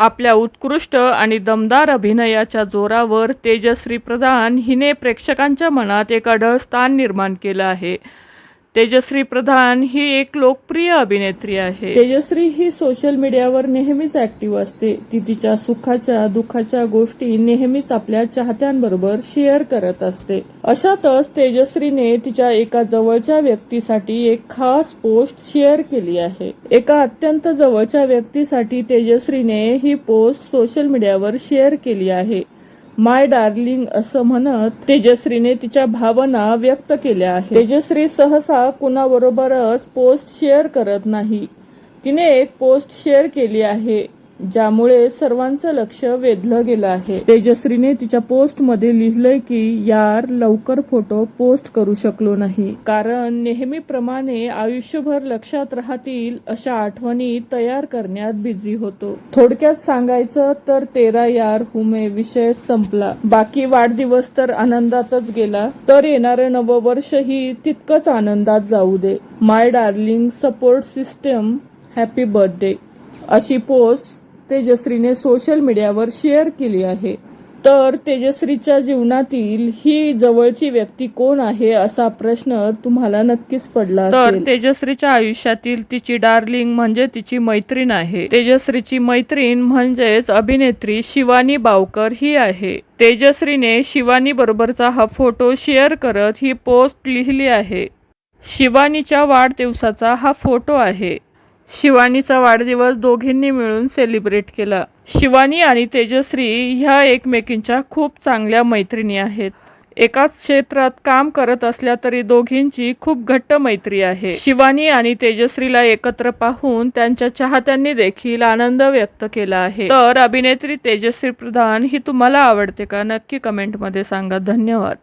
आपल्या उत्कृष्ट आणि दमदार अभिनयाच्या जोरावर तेजश्री प्रधान हिने प्रेक्षकांच्या मनात एक अढळ स्थान निर्माण केलं आहे. तेजश्री प्रधान ही एक लोकप्रिय अभिनेत्री आहे. तेजश्री ही सोशल मीडियावर नेहमीच ॲक्टिव्ह असते. ती तिच्या सुखाच्या दुःखाच्या गोष्टी नेहमीच आपल्या चाहत्यांबरोबर शेअर करत असते. अशातच तेजश्रीने तिच्या एका जवळच्या व्यक्तीसाठी एक खास पोस्ट शेअर केली आहे. एका अत्यंत जवळच्या व्यक्तीसाठी तेजश्रीने ही पोस्ट सोशल मीडियावर शेअर केली आहे. माय डार्लिंग असं म्हणत तेजश्रीने तिच्या भावना व्यक्त केल्या आहेत. तेजश्री सहसा कुणाबरोबरच पोस्ट शेअर करत नाही. तिने एक पोस्ट शेअर केली आहे ज्यामुळे सर्वांचं लक्ष वेधलं गेलं आहे. तेजश्रीने तिच्या पोस्ट मध्ये लिहिलंय की यार लवकर फोटो पोस्ट करू शकलो नाही, कारण नेहमीप्रमाणे आयुष्यभर लक्षात राहतील अशा आठवणी तयार करण्यात बिझी होतो. थोडक्यात सांगायचं तर 13 यार हुमे विषय संपला. बाकी वाढदिवस तर आनंदातच गेला, तर येणारं नववर्षही तितकंच आनंदात जाऊ दे. My darling support system happy birthday अशी पोस्ट तेजश्रीने सोशल मीडियावर शेअर केली आहे. तर तेजश्रीच्या जीवनातील ही जवळची व्यक्ती कोण आहे असा प्रश्न तुम्हाला नक्कीच पडला असेल. तर तेजश्रीच्या आयुष्यातील तिची डार्लिंग म्हणजे तिची मैत्रीण आहे. तेजश्रीची मैत्रीण म्हणजेच अभिनेत्री शिवानी बावकर ही आहे. तेजश्रीने शिवानी बरोबरचा हा फोटो शेअर करत ही पोस्ट लिहिली आहे. शिवानीच्या वाढदिवसाचा हा फोटो आहे. शिवानीचा वाढदिवस दोघींनी मिळून सेलिब्रेट केला. शिवानी आणि तेजश्री ह्या एकमेकींच्या खूप चांगल्या मैत्रिणी आहेत. एकाच क्षेत्रात काम करत असल्या तरी दोघींची खूप घट्ट मैत्री आहे. शिवानी आणि तेजश्रीला एकत्र पाहून त्यांच्या चाहत्यांनी देखील आनंद व्यक्त केला आहे. तर अभिनेत्री तेजश्री प्रधान ही तुम्हाला आवडते का? नक्की कमेंटमध्ये सांगा. धन्यवाद.